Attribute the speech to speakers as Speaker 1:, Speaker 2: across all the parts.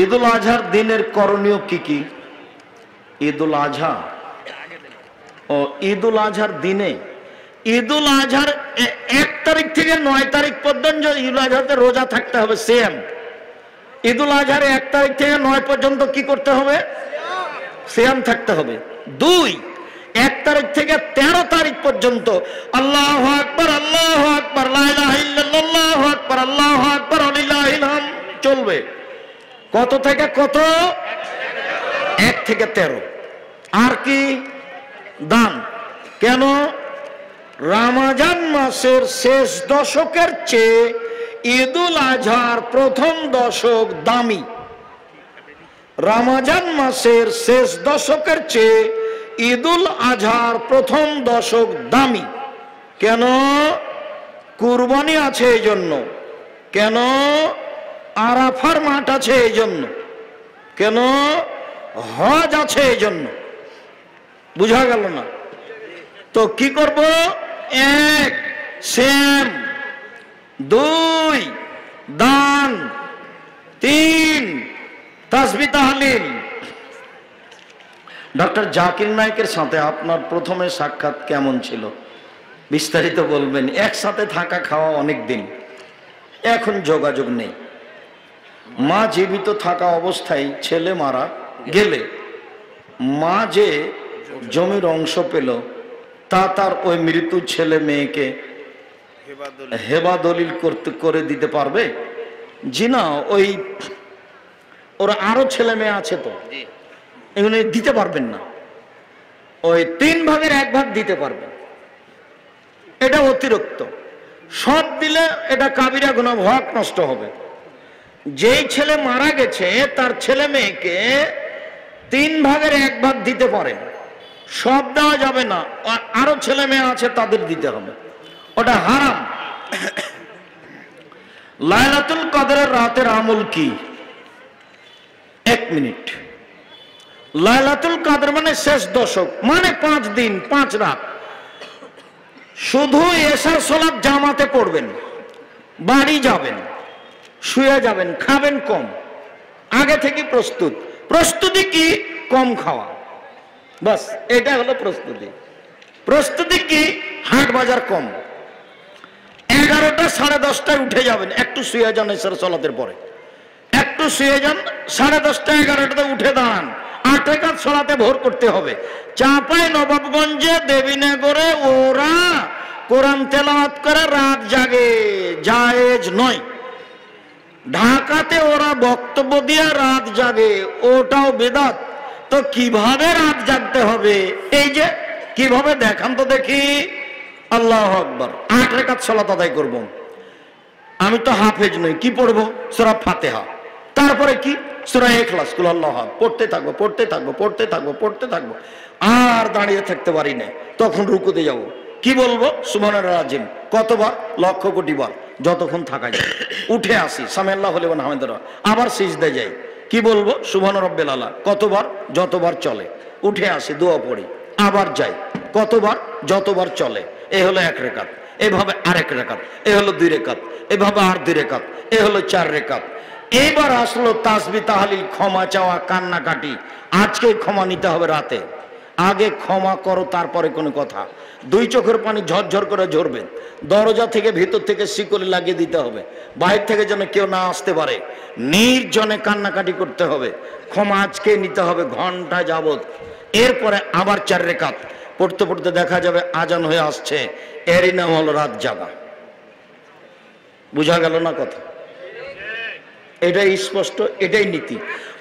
Speaker 1: ঈদুল আজহার দিনের করণীয় কি কি? ঈদুল আজহা ও ঈদুল আজহার দিনে ঈদুল আজহার 1 তারিখ থেকে 9 তারিখ পর্যন্ত ঈদুল আজহাতে রোজা থাকতে হবে সেম। ঈদুল আজহার 1 তারিখ থেকে 9 পর্যন্ত কি করতে হবে? সিয়াম থাকতে হবে। 2, 1 তারিখ থেকে 13 তারিখ পর্যন্ত আল্লাহু আকবার আল্লাহু আকবার লা ইলাহা ইল্লাল্লাহ আল্লাহু আকবার আল্লাহু আকবার ওয়ালিল্লাহিল হামদ চলবে। কত থেকে কত? 1 থেকে 13। আর কি? দান। কেন? রমজান মাসের শেষ দশকের চেয়ে ঈদুল আজহার প্রথম দশক দামি। রমজান মাসের শেষ দশকের চেয়ে ঈদুল আজহার প্রথম দশক দামি। কেন? কুরবানি আছে এই জন্য। কেন? আরাফার মাঠ আছে এই জন্য। কেন? হজ আছে এই জন্য। বুঝা গেল না? তো কি করব? 1 সিয়াম, 2 দান, 3 তাসবিহ তাহলিল। ডক্টর জাকির নায়েকের সাথে আপনার প্রথমে সাক্ষাৎ কেমন ছিল? বিস্তারিত বলবেন। একসাথে থাকা খাওয়া অনেক দিন, এখন যোগাযোগ নেই। মা জীবিত থাকা অবস্থায় ছেলে মারা গেলে মা যে জমির অংশ পেল তা তার ওই মৃত ছেলে মেয়েকে হেবা দলিল করে দিতে পারবে? জি না, ওই ওরা আরো ছেলে মেয়ে আছে তো, এগুলো দিতে পারবেন না। ওই 3 ভাগের 1 ভাগ দিতে পারবেন। এটা অতিরিক্ত। সব দিলে এটা কাবিরা গুনাহ, হক নষ্ট হবে। যেই ছেলে মারা গেছে তার ছেলে মেয়েকে 3 ভাগের 1 ভাগ দিতে পারেন, সব দেওয়া যাবে না। আরো ছেলে মেয়ে আছে তাদের দিতে হবে, ওটা হারাম। লাইলাতুল কদরের রাতের আমল কি? 1 মিনিট। লাইলাতুল কদর মানে শেষ দশক, মানে 5 দিন 5 রাত। শুধু এশার সালাত জামাতে পড়বেন, বাড়ি যাবেন, শুয়ে যাবেন, খাবেন কম, আগে থেকে প্রস্তুতি কি? কম খাওয়া, বাস এটা হলো প্রস্তুতি। প্রস্তুতি কি? হাট বাজার কম। 11টা 10:30টায় উঠে যাবেন, একটু শুয়ে যান এশার সালাতের পরে, একটু শুয়ে যান, 10:30টা 11টাতে উঠে দাঁড়ান, 8 রাকাত সালাতে ভোর করতে হবে। চাঁপাই নবাবগঞ্জে দেবীনগরে ওরা কোরআন তেলাওয়াত করে রাত জাগে, জায়েজ নয়। ঢাকাতে ওরা বক্তব্য দিয়ে রাত জাগে, ওটাও বেদাত। তো কিভাবে রাত জাগতে হবে? এই যে কিভাবে দেখান তো দেখি। আল্লাহু আকবার, 8 রাকাত সালাত আদায় করব। আমি তো হাফেজ নই, কি পড়বো? সূরা ফাতিহা, তারপরে কি? সূরা ইখলাস, কুল আল্লাহু আহাদ, পড়তে থাকবো। আর দাঁড়িয়ে থাকতে পারি না, তখন রুকুতে যাব। কি বলবো? সুবহানাল্লাহ রাজিম কতবার? লক্ষ কোটি বার, যতক্ষণ থাকা যায়। উঠে আসি, সামিআল্লাহু লিমান হামিদা, আবার সিজদায় যাই। কি বলবো? সুবহান রাব্বিল আলা কতবার? যতবার চলে। উঠে আসি, দোয়া পড়ি, আবার যাই। কতবার? যতবার চলে। এ হলো 1 রাকাত। এভাবে আরেক রাকাত, এ হলো 2 রাকাত, এভাবে আর 2 রাকাত, এ হলো 4 রাকাত। এইবার আসলো তাসবিহ তাহলিল, ক্ষমা চাওয়া, কান্নাকাটি। আজকে ক্ষমা নিতে হবে রাতে, আগে ক্ষমা করো, তারপরে কোনো কথা। 2 চোখের পানি ঝরঝর করে ঝরবে। দরজা থেকে ভিতর থেকে শিকলি লাগিয়ে দিতে হবে, বাইরে থেকে যেন কেউ না আসতে পারে। নির্জনে কান্নাকাটি করতে হবে। ক্ষমা আজকে নিতে হবে ঘন্টা যাবত। এরপরে আবার 4 রাকাত পড়তে পড়তে দেখা যাবে আজান হয়ে আসছে, এরই নাম হলো রাত জাগা। বুঝা গেল না কথা? এটাই স্পষ্ট, এটাই নীতি।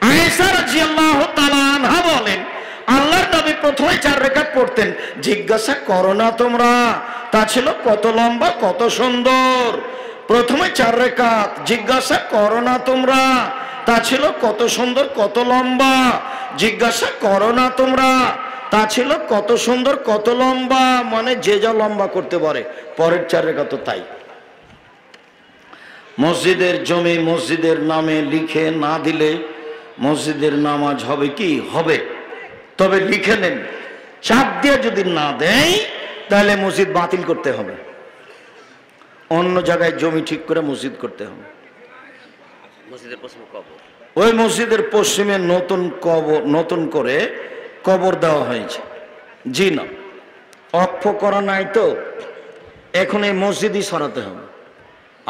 Speaker 1: আয়েশা রাদিয়াল্লাহু তাআলা আনহা বলেন, আল্লাহর নবী প্রথমে 4 রাকাত পড়তেন। জিজ্ঞাসা করো না তোমরা, তা ছিল কত লম্বা, কত সুন্দর। প্রথমে 4 রাকাত, জিজ্ঞাসা করো না তোমরা, তা ছিল কত সুন্দর, কত লম্বা। জিজ্ঞাসা করো না তোমরা, তা ছিল কত সুন্দর, কত লম্বা। মানে যে যা লম্বা করতে পারে। পরের 4 রাকাত তো তাই। মসজিদের জমি মসজিদের নামে লিখে না দিলে মসজিদের নামাজ হবে কি? হবে। তবে লিখে নেন, চাপ দিয়ে যদি না দেয় তাহলে মসজিদ বাতিল করতে হবে, অন্য জায়গায় জমি ঠিক করে মসজিদ করতে হবে।
Speaker 2: মসজিদের প্রশ্ন কবর,
Speaker 1: ওই মসজিদের পশ্চিমে নতুন করে কবর দেওয়া হয়েছে। জি না, অক্ষ করা নাই তো, এখন এই মসজিদই সরাতে হবে।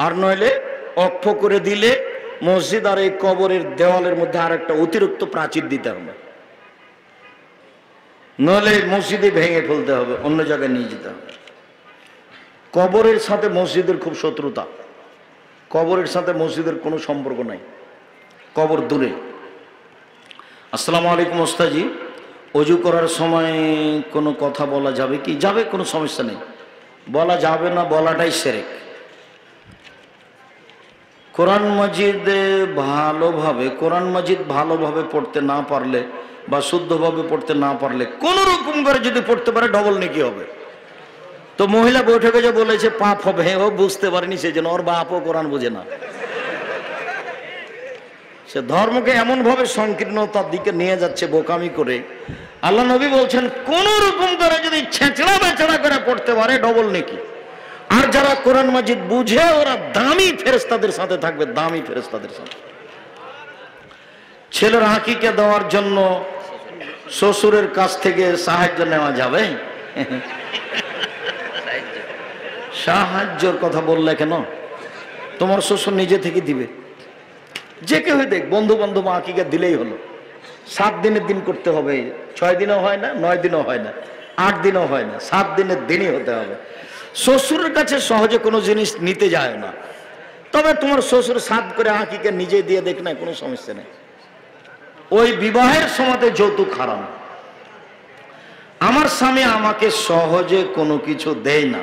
Speaker 1: আর নইলে অক্ষ করে দিলে মসজিদ আর এই কবরের দেওয়ালের মধ্যে আর একটা অতিরিক্ত প্রাচীর দিতে হবে, নইলে মসজিদে ভেঙে ফেলতে হবে, অন্য জায়গায় নিয়ে যেতে হবে। কবরের সাথে মসজিদের খুব শত্রুতা, কবরের সাথে মসজিদের কোনো সম্পর্ক নাই, কবর দূরে। আসসালামু আলাইকুম ওস্তাদজি, অজু করার সময় কোনো কথা বলা যাবে কি? যাবে, কোনো সমস্যা নেই, বলা যাবে না বলাটাই শিরক। কোরআন মাজিদ ভালোভাবে পড়তে না পারলে বা শুদ্ধভাবে পড়তে না পারলে কোন রকম করে যদি পড়তে পারে ডবল নেকি হবে। তো মহিলা বৈঠকে যে বলেছে পাপ হবে, ও বুঝতে পারেনি, সেই জন্য ওর বাপও কোরআন বোঝে না। সে ধর্মকে এমন ভাবে সংকীর্ণতার দিকে নিয়ে যাচ্ছে বোকামি করে। আল্লাহ নবী বলছেন কোন রকম করে যদি ছেঁচড়া বেচড়া করে পড়তে পারে ডবল নেকি। আর যারা কোরআন মাজিদ বুঝে ওরা দামি ফেরেশতাদের সাথে থাকবে, দামি ফেরেশতাদের সাথে। ছেলের আকিকা দেওয়ার জন্য শ্বশুরের কাছ থেকে সাহায্য নেওয়া যাবে? সাহায্যের কথা বললে কেন? তোমার শ্বশুর নিজে থেকে দিবে, যে কেউ দেখ, বন্ধু বান্ধব আকিকা দিলেই হলো। 7 দিনের দিন করতে হবে, 6 দিনও হয় না, 9 দিনও হয় না, 8 দিনও হয় না, 7 দিনের দিনই হতে হবে। শ্বশুরের কাছে সহজে কোনো জিনিস নিতে যায় না, তবে তোমার শ্বশুর 7 করে আকিকা নিজে দিয়ে দেখ না, কোনো সমস্যা নেই। ওই বিবাহের সময়তে যৌতুক হারাম। আমার স্বামী আমাকে সহজে কোনো কিছু দেয় না,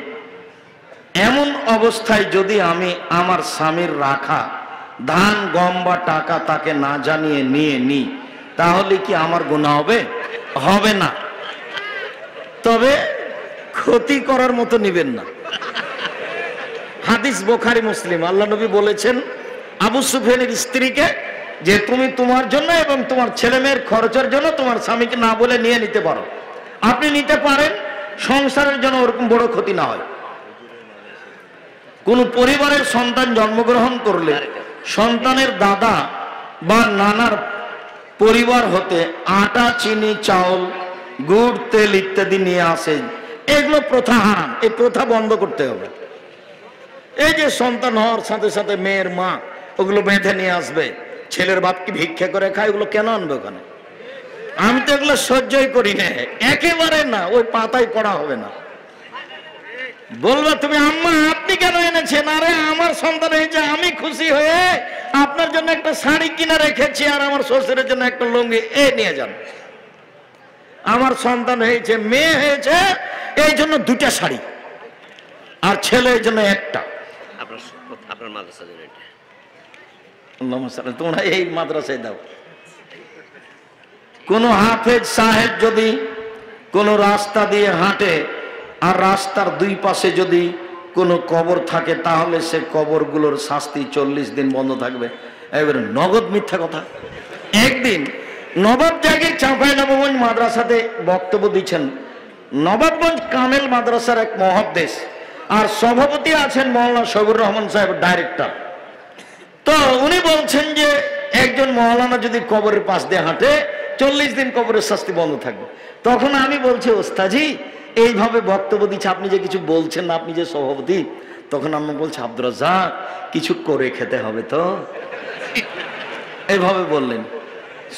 Speaker 1: এমন অবস্থায় যদি আমি আমার স্বামীর রাখা ধান গম বা টাকা তাকে না জানিয়ে নিয়ে নিই, তাহলে কি আমার গুনাহ হবে? হবে না, তবে ক্ষতি করার মতো নিবেন না। হাদিস বুখারী মুসলিম, আল্লাহ নবী বলেছেন আবু সুফিয়ানের স্ত্রীকে যে তুমি তোমার জন্য এবং তোমার ছেলে মেয়ের খরচের জন্য তোমার স্বামীকে না বলে নিয়ে নিতে পারো, আপনি নিতে পারেন, সংসারের জন্য ওরকম বড় ক্ষতি না হয়। কোন পরিবারের সন্তান জন্মগ্রহণ করলে সন্তানের দাদা বা নানার পরিবার হতে আটা, চিনি, চাউল, গুড়, তেল ইত্যাদি নিয়ে আসেন, এগুলো প্রথা হারাম। এই প্রথা বন্ধ করতে হবে। এই যে সন্তান হওয়ার সাথে সাথে মেয়ের মা ওগুলো বেঁধে নিয়ে আসবে, ছেলের বাপ কি ভিক্ষা করে খায়, ওগুলো কেন আনবে ওখানে? আমি তো এগুলো সহ্যই করি না, একেবারে না, ওই পাতায় পড়া হবে না। বলবা তুমি আম্মা আপনি কেন এনেছেন? আরে আমার সন্তান হয়েছে, আমি খুশি হয়ে আপনার জন্য একটা শাড়ি কিনে রেখেছি আর আমার শ্বশুরের জন্য একটা লুঙ্গি, এ নিয়ে যান। আমার সন্তান হয়েছে, মেয়ে হয়েছে, এই জন্য 2টা শাড়ি, আর ছেলে এই জন্য একটা।
Speaker 2: আপনার মাদ্রাসা
Speaker 1: তোমরা এই মাদ্রাসায় দাও। কোন হাফেজ সাহেব যদি কোন রাস্তা দিয়ে হাঁটে আর রাস্তার 2 পাশে যদি কোনো কবর থাকে, তাহলে সে কবরগুলোর শাস্তি 40 দিন বন্ধ থাকবে। এবারে নগদ মিথ্যা কথা। একদিন নবাব জাগির চাঁপাইনবাবগঞ্জ মাদ্রাসাতে বক্তব্য দিচ্ছেন, নবাবগঞ্জ কামেল মাদ্রাসার এক মহাদ্দেশ, আর সভাপতি আছেন মৌলানা শহীদুর রহমান সাহেব, ডাইরেক্টর। তো উনি বলছেন যে একজন মৌলানা যদি কবরের পাশ দিয়ে হাঁটে 40 দিন কবরের শাস্তি বন্ধ থাকবে। তখন আমি বলছি ওস্তাজি এইভাবে বক্তব্য দিচ্ছে, আপনি যে কিছু বলছেন না, আপনি যে সভাপতি। তখন আমি বলছি আব্দুর রাজ্জাক কিছু করে খেতে হবে তো, এইভাবে বললেন।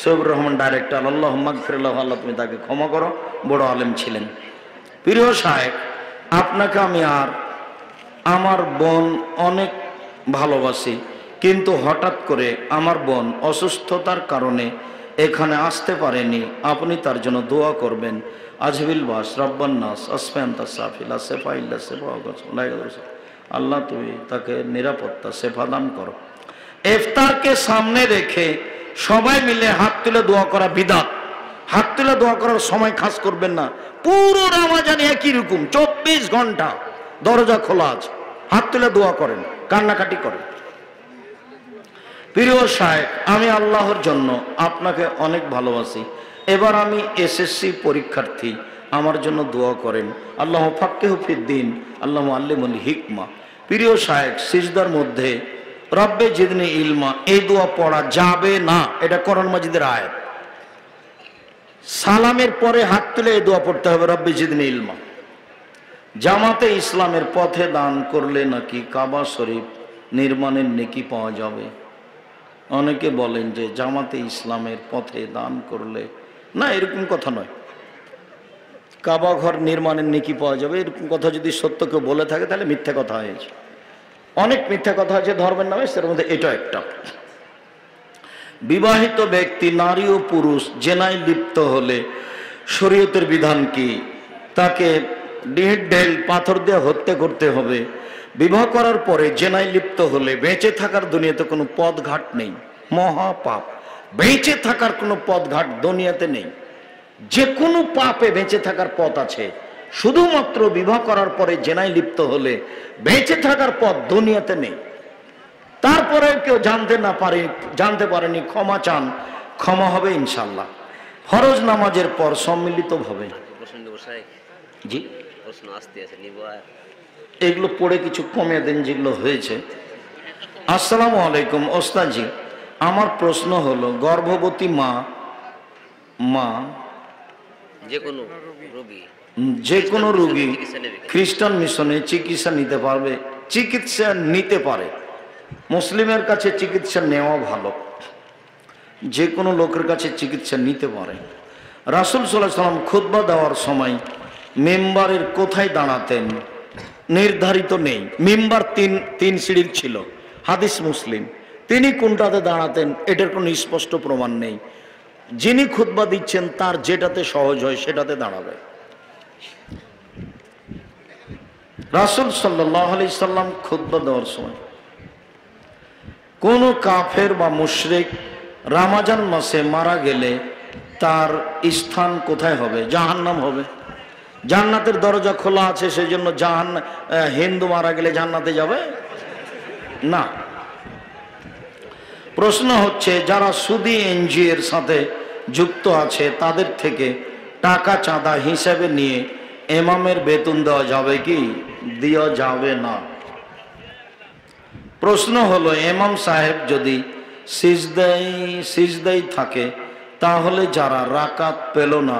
Speaker 1: শহীদুর রহমান ডাইরেক্টর, আল্লাহ মাগফিরাল্লাহ, আল্লাহ তুমি তাকে ক্ষমা করো, বড় আলেম ছিলেন। প্রিয় সাহেব, আপনাকে আমি আর আমার বোন অনেক ভালোবাসি, কিন্তু হঠাৎ করে আমার বোন অসুস্থতার কারণে এখানে আসতে পারেনি, আপনি তার জন্য দোয়া করবেন। আজবিল বাস রব্বান নাস আসফান্তা সাফিলা সেফাইল্লা সেফা, আল্লাহ তুমি তাকে নিরাপত্তা সেফা দান করো। ইফতারকে সামনে রেখে সবাই মিলে হাত তুলে দোয়া করা বিদআত। হাত তুলে দোয়া করার সময় খাস করবেন না, পুরো রমজান একই রকম 24 ঘন্টা দরজা খোলা আছে, হাত তুলে দোয়া করেন, কান্নাকাটি করেন। প্রিয় সাহেব, আমি আল্লাহর জন্য আপনাকে অনেক ভালোবাসি। এবার আমি এসএসসি পরীক্ষার্থী, আমার জন্য দোয়া করেন। আল্লাহ ফাক্কিহু ফিদ্দিন, আল্লাহ আল্লিমুল হিকমা। প্রিয় সাহেব, সিজদার মধ্যে রব্বে জিদনি ইলমা এই দোয়া পড়া যাবে না, এটা কোরআন মাজিদের আয়াত। সালামের পরে হাত তুলে এই দোয়া পড়তে হবে, রব্বে জিদনি ইলমা। জামাতে ইসলামের পথে দান করলে নাকি কাবা শরীফ নির্মাণের নেকি পাওয়া যাবে। অনেকে বলেন যে জামাতে ইসলামের পথে দান করলে, না এরকম কথা নয়, কাবা ঘর নির্মাণের নেকি পাওয়া যাবে এরকম কথা যদি সত্য কেউ বলে থাকে তাহলে মিথ্যা কথা হয়েছে। অনেক মিথ্যা কথা আছে ধর্মের নামে, সের মধ্যে এটা একটা। বিবাহিত ব্যক্তি নারী ও পুরুষ জেনায় লিপ্ত হলে শরীয়তের বিধান কি? তাকে ঢেল পাথর দিয়ে হত্যা করতে হবে। বিবাহ করার পরে জেনায় লিপ্ত হলে বেঁচে থাকার দুনিয়াতে কোনো পথঘাট নেই, মহাপাপ। বেঁচে থাকার কোনো পথঘাট দুনিয়াতে নেই। যে কোনো পাপে বেঁচে থাকার পথ আছে, শুধুমাত্র বিবাহ করার পরে জেনায় লিপ্ত হলে বেঁচে থাকার পথ দুনিয়াতে নেই। তারপরে কেউ জানতে পারেনি, ক্ষমা চান, ক্ষমা হবে ইনশাল্লাহ। ফরজ নামাজের পর সম্মিলিতভাবে জি
Speaker 2: প্রশ্ন আসতে আছে নিব,
Speaker 1: এগুলো পড়ে কিছু কমিয়ে দেন যেগুলো হয়েছে। আসসালামু আলাইকুম ওস্তাদজি, আমার প্রশ্ন হলো গর্ভবতী মা
Speaker 2: যে কোনো রোগী
Speaker 1: খ্রিস্টান মিশনে চিকিৎসা নিতে পারবে? চিকিৎসা নিতে পারে, মুসলিমের কাছে চিকিৎসা নেওয়া ভালো, যে কোনো লোকের কাছে চিকিৎসা নিতে পারে। রাসূল সাল্লাল্লাহু আলাইহি ওয়াসাল্লাম খুতবা দেওয়ার সময় মিম্বারের কোথায় দাঁড়াতেন নির্ধারিত নেই। মিম্বার তিন সিঁড়ির ছিল, হাদিস মুসলিম। তিনি কোনটাতে দাঁড়াতেন এটার কোনো স্পষ্ট প্রমাণ নেই। যিনি খুতবা দিচ্ছেন তার যেটাতে সহজ হয় সেটাতে দাঁড়াবে। রাসূল সাল্লাল্লাহু আলাইহি সাল্লাম খুতবা দেওয়ার সময় কোন কাফের বা মুশরিক রমজান মাসে মারা গেলে তার স্থান কোথায় হবে? জাহান্নাম হবে। জান্নাতের দরজা খোলা আছে, সেই জন্য হিন্দু মারা গেলে জান্নাতে যাবে না। প্রশ্ন হচ্ছে যারা সুদী এনজিও এর সাথে যুক্ত আছে তাদের থেকে টাকা চাঁদা হিসেবে নিয়ে ইমামের বেতন দেওয়া যাবে কি? দেওয়া যাবে না। প্রশ্ন হলো ইমাম সাহেব যদি সিজদায় থাকে তাহলে যারা রাকাত পেল না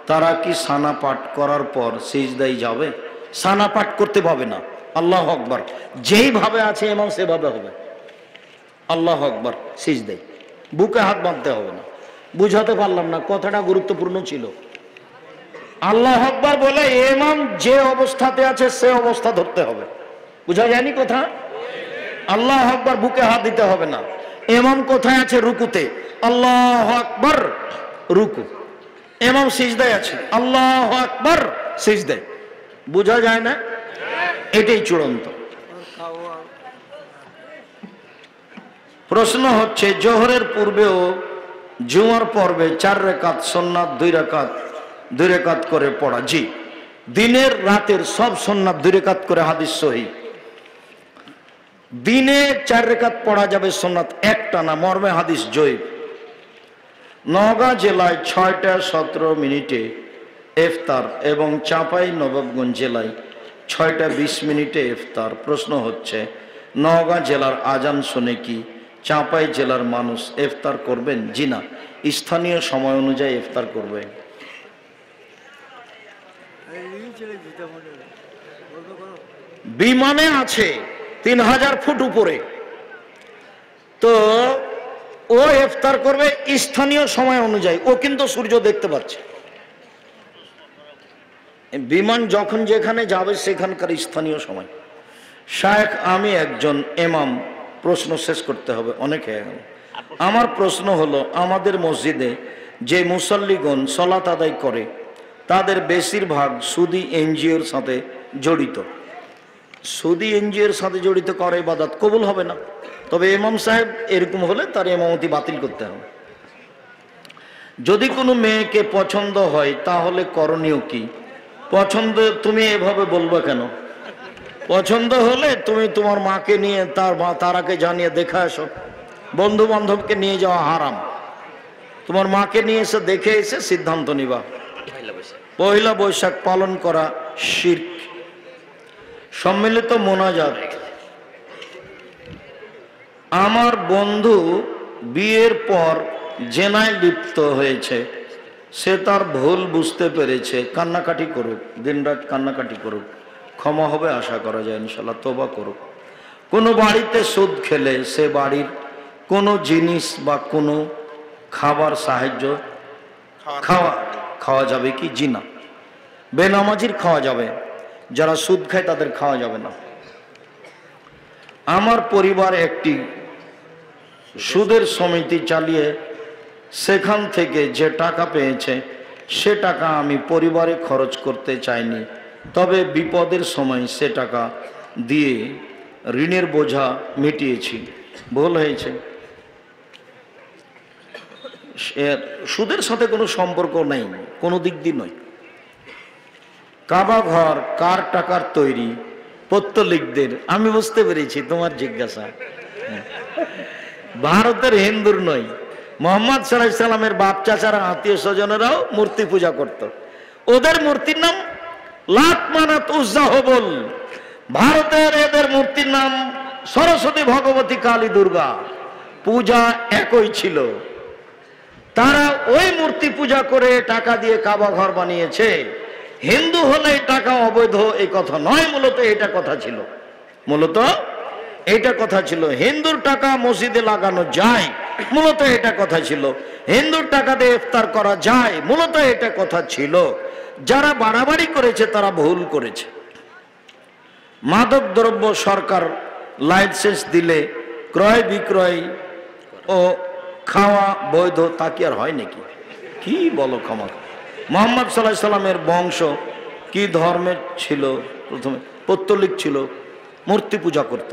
Speaker 1: তারা কি সানা পাঠ করার পর সিজদায় যাবে? সানা পাঠ করতে পাবে না। আল্লাহু আকবার, যেইভাবে আছে ইমাম সেভাবে হবে। আল্লাহু আকবার, সিজদায় বুকে হাত বাঁধতে হবে না। বুঝাতে পারলাম না, কথাটা গুরুত্বপূর্ণ ছিল। আল্লাহু আকবার বলে ইমাম যে অবস্থাতে আছে সে অবস্থা ধরতে হবে। বুঝা যায়নি কথা? আল্লাহু আকবার বুকে হাত দিতে হবে না। ইমাম কোথায় আছে? রুকুতে। আল্লাহু আকবার, রুকু। ইমাম সিজদায় আছে, আল্লাহু আকবার, সিজদায়। বুঝা যায় না? এটাই চূড়ান্ত। প্রশ্ন হচ্ছে জোহরের পূর্বে ও জুমার পর্বে 4 রাকাত সুন্নাত 2 রাকাত করে পড়া। জি, দিনের রাতের সব সুন্নাত 2 রাকাত করে, হাদিস সহিহ। দিনে 4 রাকাত পড়া যাবে সুন্নাত, একটা না, মর্মে হাদিস জয়ীফ। নওগাঁ জেলায় 6টা 17 মিনিটে ইফতার এবং চাঁপাই নবাবগঞ্জ জেলায় 6টা 20 মিনিটে ইফতার। প্রশ্ন হচ্ছে নওগাঁ জেলার আজান শুনে কি চাঁপাই জেলার মানুষ ইফতার করবেন? জি না, স্থানীয় সময় অনুযায়ী ইফতার করবে। বিমানে আছে 3000 ফুট উপরে, তো ও ইফতার করবে স্থানীয় সময় অনুযায়ী। ও কিন্তু সূর্য দেখতে পাচ্ছে। বিমান যখন যেখানে যাবে সেখানকার স্থানীয় সময়। শায়েখ, আমি একজন ইমাম, প্রশ্ন শেষ করতে হবে, অনেক হয়ে গেল। আমার প্রশ্ন হলো আমাদের মসজিদে যে মুসল্লিগণ সালাত আদায় করে তাদের বেশিরভাগ সুদী এনজিওর সাথে জড়িত। সুদী এনজিওর সাথে জড়িত করে ইবাদত কবুল হবে না। তবে ইমাম সাহেব এরকম হলে তার ইমামতি বাতিল করতে হবে। যদি কোনো মেয়েকে পছন্দ হয় তাহলে করণীয় কি? পছন্দ তুমি এভাবে বলবে কেন? পছন্দ হলে তুমি তোমার মাকে নিয়ে তারাকে জানিয়ে দেখে আসো। বন্ধু বান্ধবকে নিয়ে যাওয়া হারাম। তোমার মাকে নিয়ে এসে দেখে এসে সিদ্ধান্ত নিবা। পয়লা বৈশাখ পালন করা শিরক। সম্মিলিত মোনাজাত আমার বন্ধু বিয়ের পর জেনায় লিপ্ত হয়েছে, সে তার ভুল বুঝতে পেরেছে, কান্নাকাটি করুক, দিনরাত কান্নাকাটি করুক, ক্ষমা হবে আশা করা যায় ইনশাল্লাহ, তওবা করুক। কোনো বাড়িতে সুদ খেলে সে বাড়ির কোনো জিনিস বা কোনো খাবার সাহায্য খাওয়া যাবে কি? জি না। বেনামাজির খাওয়া যাবে, যারা সুদ খায় তাদের খাওয়া যাবে না। আমার পরিবার একটি সুদের সমিতি চালিয়ে সেখান থেকে যে টাকা পেয়েছে সে টাকা আমি পরিবারে খরচ করতে চাইনি, তবে বিপদের সময় সে টাকা দিয়ে ঋণের বোঝা মিটিয়েছি। ভুল হয়েছে। সুদের সাথে কোনো সম্পর্ক নেই, কোনো দিক দিয়ে নয়। কাবা ঘর কার টাকার তৈরি? পত্তলিকদের। আমি বুঝতে পেরেছি তোমার জিজ্ঞাসা। ভারতের হিন্দুর নয়। মোহাম্মদ সাল্লাল্লাহু আলাইহি সাল্লামের বাপ চাচারা আত্মীয় স্বজনেরাও মূর্তি পূজা করত। ওদের মূর্তির নাম লাত মানাত উজ্জা হবল। ভারতের এদের মূর্তির নাম সরস্বতী, ভগবতী, কালী, দুর্গা। পূজা একই ছিল। তারা ওই মূর্তি পূজা করে টাকা দিয়ে কাবা ঘর বানিয়েছে। হিন্দু হলে টাকা অবৈধ এই কথা নয়, মূলত এটা কথা ছিল। মূলত এটা কথা ছিল। হিন্দুর টাকা মসজিদে লাগানো যায়, মূলত এটা কথা ছিল। হিন্দুর টাকা দিয়ে ইফতার করা যায়, মূলত এটা কথা ছিল। যারা বাড়াবাড়ি করেছে তারা ভুল করেছে। মাদক দ্রব্য সরকার লাইসেন্স দিলে ক্রয় বিক্রয় ও খাওয়া বৈধ, তা কি আর হয় নাকি? কি বলো ক্ষমা। মোহাম্মদ সাল্লাল্লাহু আলাইহি সাল্লামের বংশ কি ধর্মের ছিল? প্রথমে পৌত্তলিক ছিল, মূর্তি পূজা করত।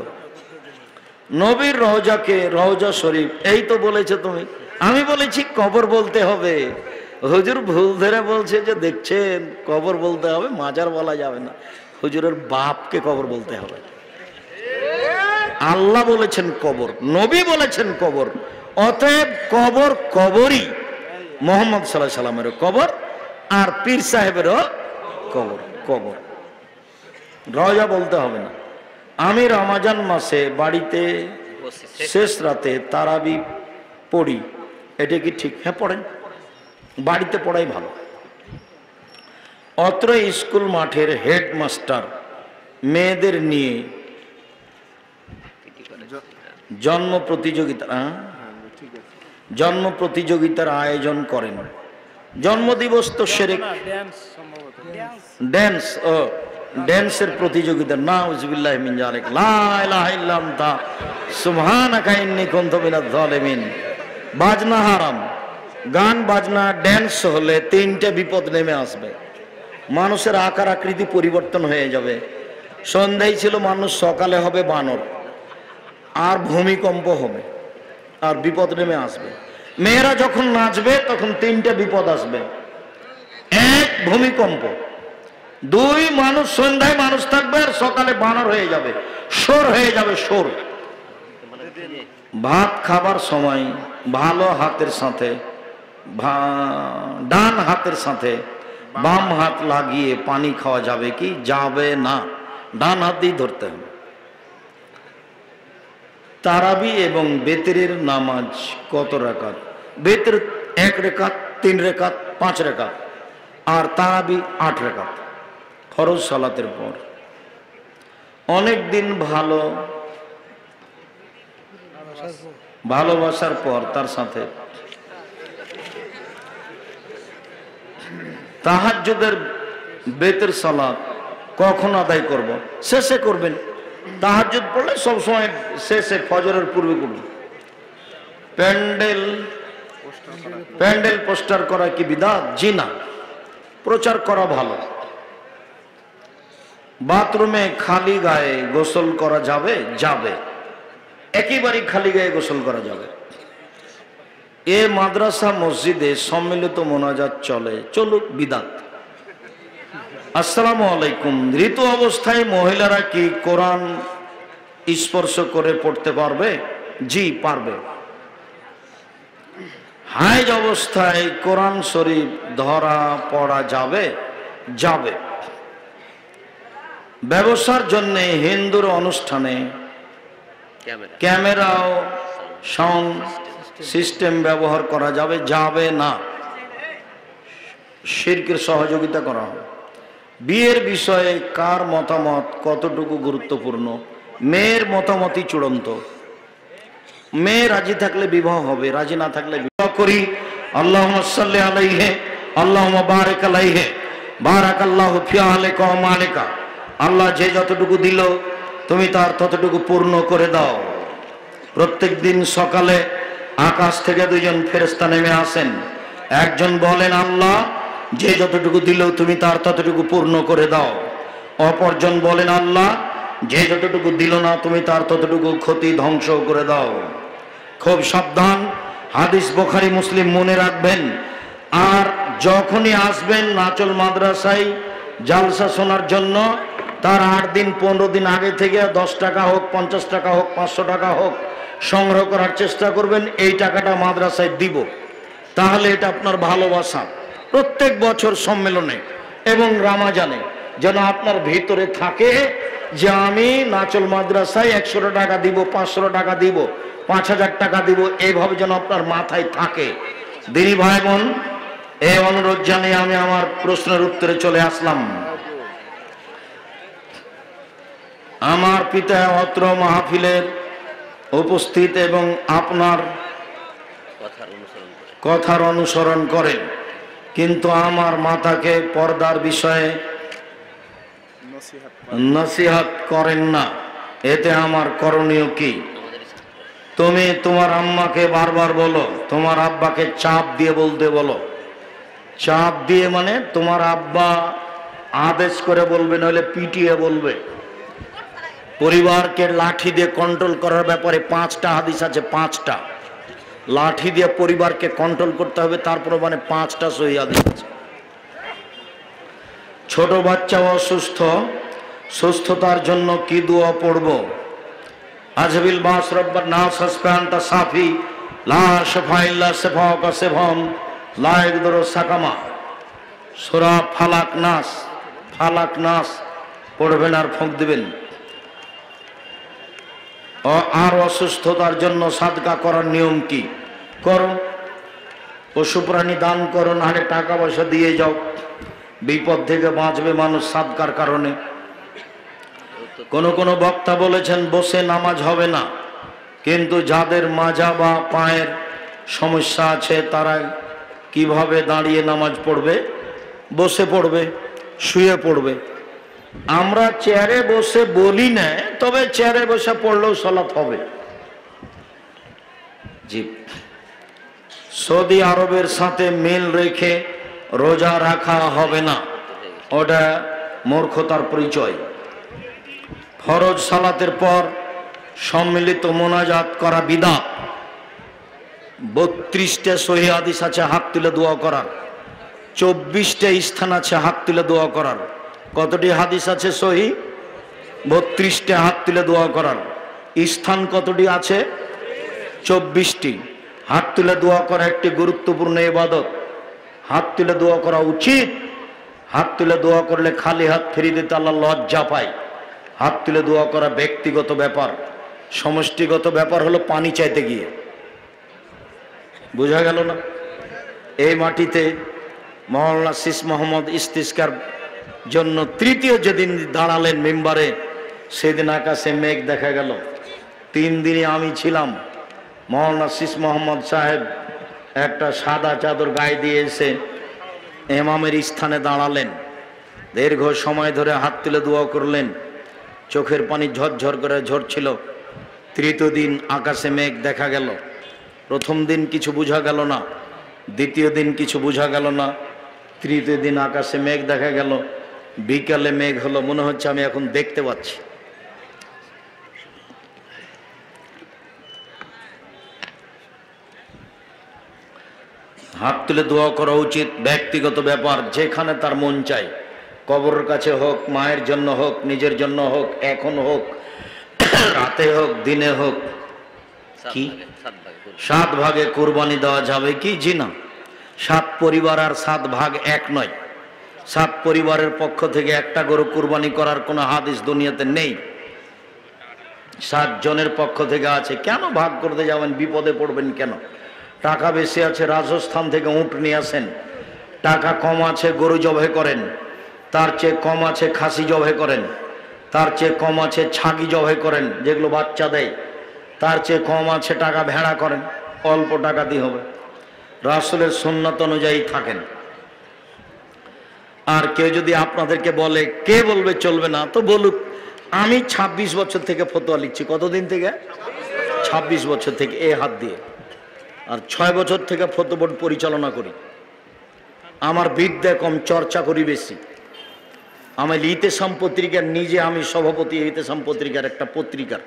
Speaker 1: নবীর রওজাকে রওজা শরীফ, এই তো বলেছে তুমি। আমি বলেছি কবর বলতে হবে। হুজুর ভুল ধরে বলছে যে দেখছেন কবর বলতে হবে, মাজার বলা যাবে না। হুজুরের বাপকে কবর বলতে হবে। আল্লাহ বলেছেন কবর, নবী বলেছেন কবর, অতএব কবর কবরই। মোহাম্মদ সাল্লাল্লাহু আলাইহি সাল্লামেরও কবর আর পীর সাহেবেরও কবর। কবর রওজা বলতে হবে না। আমি রমজান মাসে বাড়িতে শেষ রাতে তারাবি পড়ি, এটা কি ঠিক? হ্যাঁ পড়েন, বাড়িতে পড়াই ভালো। অত্র স্কুল মাঠের হেডমাস্টার মেয়েদের নিয়ে জন্ম প্রতিযোগিতার আয়োজন করেন। জন্মদিবস তো সেরে ড্যান্স ও ড্যান্সের প্রতিযোগিতা। নাউজুবিল্লাহি মিন যালিক। লা ইলাহা ইল্লা আনতা সুবহানাকা ইন্নী কুনতু মিনাজ জালিমিন। বাজনা হারাম। গান বাজনা ড্যান্স হলে তিনটে বিপদ নেমে আসবে। মানুষের আকার আকৃতি পরিবর্তন হয়ে যাবে। সন্ধ্যায় ছিল মানুষ, সকালে হবে বানর, আর ভূমিকম্প হবে, আর বিপদ নেমে আসবে। মেয়েরা যখন নাচবে তখন তিনটে বিপদ আসবে। এক, ভূমিকম্প। দুই, মানুষ সন্ধ্যায় মানুষ থাকবে আর সকালে বানর হয়ে যাবে, সোর হয়ে যাবে, সোর। ভাত খাবার সময় ভালো হাতের সাথে ডান হাতের সাথে বাম হাত লাগিয়ে পানি খাওয়া যাবে কি? যাবে না, ডান হাত দিয়ে ধরতে হবে। তারাবি এবং বেতেরের নামাজ কত রাকাত? বেতের 1 রাকাত, 3 রাকাত, 5 রাকাত, আর তারাবি 8 রাকাত ফরজ সালাতের পর। অনেক দিন ভালোবাসার পর তার সাথে তাহাজ্জুদের বেতের সালাত কখন আদায় করব? শেষে করবেন। তাহাজ্জুদ পড়লে সবসময় শেষে, ফজরের পূর্বে করবেন। প্যান্ডেল পোস্টার করা কি বিদআত? জি না, প্রচার করা ভালো। বাথরুমে খালি গায়ে গোসল করা যাবে? যাবে, একেবারে খালি গায়ে গোসল করা যাবে। এ মাদ্রাসা মসজিদে সম্মিলিত মোনাজাত চলুক, বিদআত। আসসালামু আলাইকুম। ঋতু অবস্থায় মহিলারা কি কোরআন স্পর্শ করে পড়তে পারবে? জি পারবে। হাইজ অবস্থায় কোরআন শরীফ ধরা পড়া যাবে? যাবে। ব্যবসার জন্য হিন্দুর অনুষ্ঠানে
Speaker 2: ক্যামেরা
Speaker 1: ক্যামেরাও সাউন্ড সিস্টেম ব্যবহার করা যাবে যাবে না, শিরকের সহযোগিতা করা হবে। বিয়ের বিষয়ে কার মতামত কতটুকু গুরুত্বপূর্ণ? মেয়ের মতামতই চূড়ান্ত। মেয়ে রাজি থাকলে বিবাহ হবে, রাজি না থাকলে বিবাহ করি। আল্লাহুম্মা সাল্লি আলাইহি আল্লাহুম্মা বারিক আলাইহি বারাকাল্লাহু ফি আলাইকা ওয়া মালিকা। আল্লাহ যে যতটুকু দিল তুমি তার ততটুকু পূর্ণ করে দাও। প্রত্যেক দিন সকালে আকাশ থেকে দুজন ফেরেশতা নেমে আসেন। একজন বলেন আল্লাহ যে যতটুকু দিল তুমি তার ততটুকু পূর্ণ করে দাও। অপরজন বলেন আল্লাহ যে যতটুকু দিল না তুমি তার ততটুকু ক্ষতি ধ্বংস করে দাও। খুব সাবধান, হাদিস বুখারী মুসলিম মনে রাখবেন। আর যখনই আসবেন নাচল মাদ্রাসায় জালসা শোনার জন্য, তার 8 দিন 15 দিন আগে থেকে 10 টাকা হোক, 50 টাকা হোক, 500 টাকা হোক সংগ্রহ করার চেষ্টা করবেন। এই টাকাটা মাদ্রাসায় দিব, তাহলে এটা আপনার ভালোবাসা। প্রত্যেক বছর সম্মেলনে এবং রামাজানে যেন আপনার ভিতরে থাকে যে আমি নাচল মাদ্রাসায় 100 টাকা দিব, 500 টাকা দিব, 5000 টাকা দিব, এইভাবে যেন আপনার মাথায় থাকে। দিনী ভাই বোন, এই অনুরোধ জানিয়ে আমি আমার প্রশ্নের উত্তরে চলে আসলাম। আমার পিতা অত্র মাহফিলের উপস্থিত এবং আপনার কথার অনুসরণ করেন, কিন্তু আমার মাতাকে পর্দার বিষয়ে নসিহত করেন না, এতে আমার করণীয় কি? তুমি তোমার আম্মাকে বারবার বলো, তোমার আব্বাকে চাপ দিয়ে বলতে বলো। চাপ দিয়ে মানে তোমার আব্বা আদেশ করে বলবে, নইলে পিটিয়ে বলবে। পরিবারকে লাঠি দিয়ে কন্ট্রোল করার ব্যাপারে 5টা হাদিস আছে, 5টা। লাঠি দিয়ে পরিবারকে কন্ট্রোল করতে হবে, তারপর মানে 5টা সহিহ হাদিস আছে। ছোট বাচ্চা অসুস্থ, সুস্থতার জন্য কি দোয়া পড়ব? আজবিল বাস রব্বান নাস হাসবান্তা সাফি লা শিফা ইল্লা শিফাউকা শিফাউন লা ইয়াদুরু সাকামা। সূরা ফালাক নাস পড়বেন আর ফুঁক দিবেন। আর অসুস্থতার জন্য সাদকা করার নিয়ম কি? করো, পশু প্রাণী দান করো, নাহলে টাকা পয়সা দিয়ে যাও, বিপদ থেকে বাঁচবে মানুষ সাদকার কারণে। কোন বক্তা বলেছেন বসে নামাজ হবে না, কিন্তু যাদের মাজা বা পায়ের সমস্যা আছে তারা কিভাবে দাঁড়িয়ে নামাজ পড়বে? বসে পড়বে, শুয়ে পড়বে। আমরা চেয়ারে বসে বলি না, তবে চেয়ারে বসে পড়লেও সালাত হবে। জি, সৌদি আরবের সাথে মিল রেখে রোজা রাখা হবে না, ওটা মূর্খতার পরিচয়। ফরজ সালাতের পর সম্মিলিত মোনাজাত করা বিদআত। 32টা সহিহ হাদিস আছে হাত তুলে দোয়া করার, 24টা স্থান আছে হাত তুলে দোয়া করার। কতটি হাদিস আছে সহিহ? 32টা হাত তুলে দোয়া করার। স্থান কতটি আছে? 24টি। হাত তুলে দোয়া করা একটি গুরুত্বপূর্ণ ইবাদত। হাত তুলে দোয়া করা উচিত। হাত তুলে দোয়া করলে খালি হাত ফিরিয়ে দিতে আল্লাহ লজ্জা পায়। হাত তুলে দোয়া করা ব্যক্তিগত ব্যাপার, সমষ্টিগত ব্যাপার হলো পানি চাইতে গিয়ে। বোঝা গেল না? এই মাটিতে মাওলানা সিস মোহাম্মদ ইস্তিসকার জন্য তৃতীয় যেদিন দাঁড়ালেন মেম্বারে, সেদিন আকাশে মেঘ দেখা গেল। 3 দিনে আমি ছিলাম। মাওলানা সিস মোহাম্মদ সাহেব একটা সাদা চাদর গায়ে দিয়ে এসে ইমামের স্থানে দাঁড়ালেন। দীর্ঘ সময় ধরে হাত তুলে দোয়া করলেন। চোখের পানি ঝরঝর করে ঝরছিল। তৃতীয় দিন আকাশে মেঘ দেখা গেল। প্রথম দিন কিছু বোঝা গেল না, দ্বিতীয় দিন কিছু বোঝা গেল না, তৃতীয় দিন আকাশে মেঘ দেখা গেল। বিকালে মেঘ হলো, মনে হচ্ছে আমি এখন দেখতে পাচ্ছি। হাত তুলে দোয়া করা উচিত, ব্যক্তিগত ব্যাপার, যেখানে তার মন চায়। কবরের কাছে হোক, মায়ের জন্য হোক, নিজের জন্য হোক, এখন হোক, রাতে হোক, দিনে হোক। কি 7 ভাগে কুরবানি দেওয়া যাবে কি? জি না। 7 পরিবার আর 7 ভাগ এক নয়। 7 পরিবারের পক্ষ থেকে একটা গরু কুরবানি করার কোনো হাদিস দুনিয়াতে নেই। 60 জনের পক্ষ থেকে আছে, কেন ভাগ করতে যাবেন? বিপদে পড়বেন কেন? টাকা বেশি আছে, রাজস্থান থেকে উট নিয়ে আসেন। টাকা কম আছে, গরু জবাই করেন। তার চেয়ে কম আছে, খাসি জবাই করেন। তার চেয়ে কম আছে, ছাগি জবাই করেন, যেগুলো বাচ্চা দেয়। তার চেয়ে কম আছে, টাকা ভেড়া করেন। অল্প টাকা দিয়ে হবে। রাসূলের সুন্নাত অনুযায়ী থাকেন। আর কেউ যদি আপনাদেরকে বলে, কে বলবে চলবে না, তো বলুক। আমি 26 বছর থেকে ফতোয়া লিখছি। কতদিন থেকে? 26 বছর থেকে, এ হাত দিয়ে। আর 6 বছর থেকে ফতোয়া বোর্ড পরিচালনা করি। আমার বিদ্যা কম, চর্চা করি বেশি। আমি ইতেসাম পত্রিকার, নিজে আমি সভাপতি ইতেসাম পত্রিকার, একটা পত্রিকার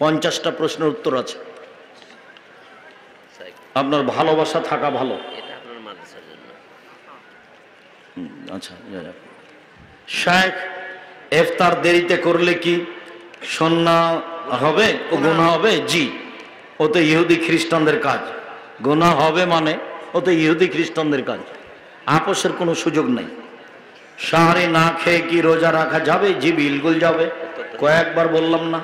Speaker 1: 50টা প্রশ্নের উত্তর আছে। আপনার ভালোবাসা থাকা ভালো।
Speaker 2: এটা আপনার মাদ্রাসার জন্য।
Speaker 1: আচ্ছা, শেখ, ইফতার দেরিতে করলে কি সুন্নাহ হবে ও গুনাহ হবে? জি, ও তো ইহুদি খ্রিস্টানদের কাজ। গুনাহ হবে মানে ও তো ইহুদি খ্রিস্টানদের কাজ। আপোষের কোনো সুযোগ নেই। সাহারি না খেয়ে কি রোজা রাখা যাবে? জি, বিলকুল যাবে। কয়েকবার বললাম না?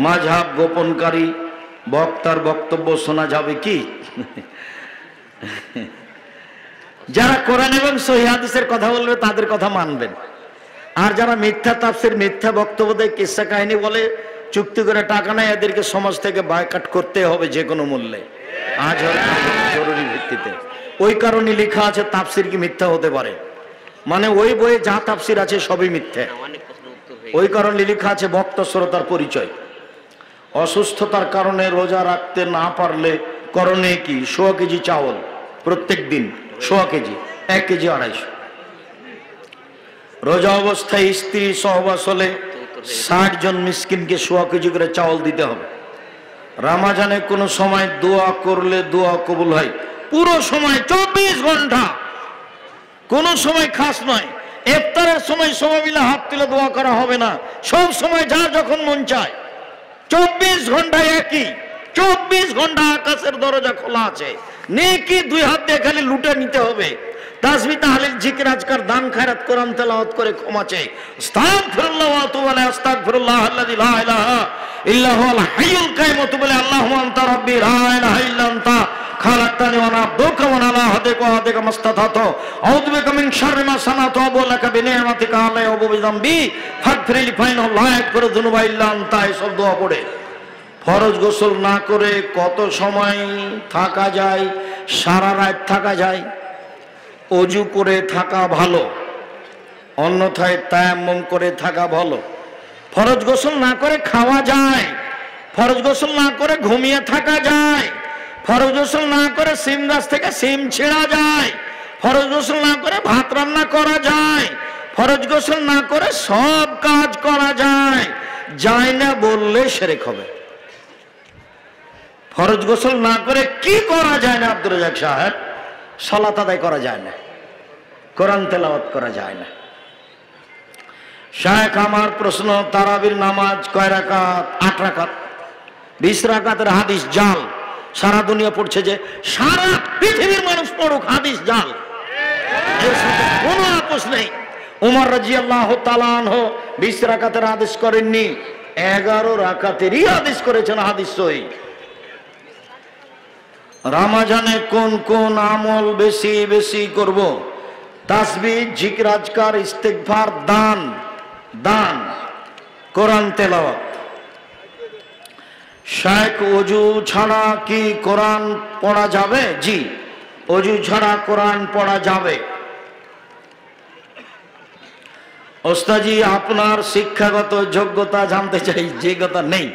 Speaker 1: মাযহাব গোপনকারী বক্তার বক্তব্য শোনা যাবে কি? যারা কোরআন এবং সহিহ হাদিসের কথা বলবে তাদের কথা মানবেন। আর যারা মিথ্যা তাফসীর, মিথ্যা বক্তব্য দেয়, কিসসা কাহিনী বলে, চুক্তি করে টাকা নেয়, এদেরকে সমাজ থেকে বয়কট করতে হবে যে কোনো মূল্যে, আজ জরুরি ভিত্তিতে। ওই কারণে লেখা আছে তাফসীর কি মিথ্যা হতে পারে, মানে ওই বইয়ে যা তাফসীর আছে সবই মিথ্যা। ওই কারণে লেখা আছে বক্তা শ্রোতার পরিচয়। অসুস্থতার কারণে রোজা রাখতে না পারলে করণীয় কি? 100 কেজি চাউল প্রত্যেক দিন, 100 কেজি, 1 কেজি 250। রোজা অবস্থায় স্ত্রী সহবাস হলে 60 জন মিসকিনকে 100 কেজি করে চাউল দিতে হবে। রমজানে কোন সময় দোয়া করলে দোয়া কবুল হয়? পুরো সময় 24 ঘন্টা, কোন সময় খাস নয়। ইফতারের সময় সবাই মিলে হাত তুলে দোয়া করা হবে না, সব সময় যার যখন মন চায়। 24 ঘন্টায় একই, 24 ঘন্টা আকাশের দরজা খোলা আছে। নেকি 2 হাত দিয়ে খালি লুটে নিতে হবে। তাসবিহ, তাহলিল, জিকির, আজকার, দান, খায়রাত, কোরআন তেলাওয়াত করে ক্ষমা চাই। আস্তাগফিরুল্লাহ ওয়া আতুবু আলাইহি, আস্তাগফিরুল্লাহ আল্লাযী লা ইলাহা ইল্লা হুয়াল হাইয়ুল কাইয়্যুম, ওয়া আতুবু ইলাইহি, আল্লাহুম্মা আনতা রাব্বী লা ইলাহা ইল্লা আনতা খালাকতানি ওয়া আনা আবদুকা ওয়া আলা আহদিকা ওয়া ওয়া'দিকা মাসতাতাতু আউযু বিকা মিন শাররি মা সানাতু ওয়া লাকা বিনি'মাতিকা আলাইয়া ওয়া বিযামবি ফাগফিরলি ফাইনাহু লা ইয়াগফিরু যুনুবা ইল্লা আনতা। এসব দোয়া পড়ে ফরজ গোসল না করে কত সময় থাকা যায়? সারা রাত থাকা যায়। অজু করে থাকা ভালো, অন্যথায় তায়াম্মুম করে থাকা ভালো। ফরজ গোসল না করে খাওয়া যায়, ফরজ গোসল না করে ঘুমিয়ে থাকা যায়, ফরজ গোসল না করে সিম গাছ থেকে সিম ছেঁড়া যায়, ফরজ গোসল না করে ভাত রান্না করা যায়, ফরজ গোসল না করে সব কাজ করা যায়। যায় না বললে শিরক হবে। ফরজ গোসল না করে কি করা যায় না আব্দুর রাজ্জাক সাহেব? সালাত আদায় করা যায় না, কোরআন তেলাওয়াত করা যায় না। শেখ, আমার প্রশ্ন, তারাবির নামাজ কয় রাকাত? 8 রাকাত। 20 রাকাতের হাদিস জাল। সারা দুনিয়া পড়ছে, যে সারা পৃথিবীর মানুষ পড়ুক, হাদিস জাল, এর সাথে কোনো আপোষ নেই। উমর রাদিয়াল্লাহু তাআলা আনহু 20 রাকাতের আদেশ করেননি, 11 রাকাতেরই আদেশ করেছেন, হাদিস সহিহ। রমজানে কোন কোন আমল বেশি বেশি করব? তাসবিহ, জিকির, আজকার, ইস্তেগফার, দান, কোরআন তেলাওয়াত। শেখ, ওযু ছাড়া কি কোরআন পড়া যাবে? জি, ওযু ছাড়া কোরআন পড়া যাবে। ওস্তাদজি, আপনার শিক্ষাগত যোগ্যতা জানতে চাই। যোগ্যতা নেই।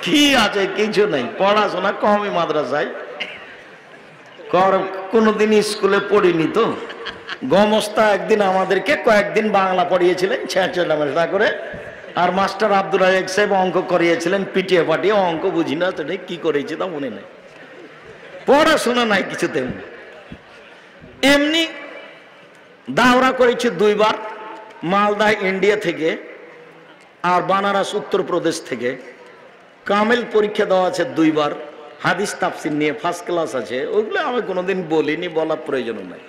Speaker 1: কি আছে? কিছু নেই, পড়াশোনা কমই মাদ্রাসায়, কোনোদিন স্কুলে পড়িনি তো। গমস্তা একদিন আমাদেরকে কয়েকদিন বাংলা পড়িয়েছিলেন 6 করে, আর মাস্টার আব্দুর রাজ্জাক সাহেব অঙ্ক করিয়েছিলেন পিটিয়ে পাটিয়ে। অঙ্ক বুঝি না, সেটা কি করেছি তা মনে নেই। পড়াশোনা নাই কিছুতে। এমনি দাওরা করেছি 2 বার, মালদা ইন্ডিয়া থেকে আর বানারস উত্তরপ্রদেশ থেকে। কামেল পরীক্ষা দেওয়া আছে 2 বার, হাদিস তাফসির নিয়ে ফার্স্ট ক্লাস আছে। ওগুলো আমি কোনোদিন বলিনি, বলার প্রয়োজন নাই।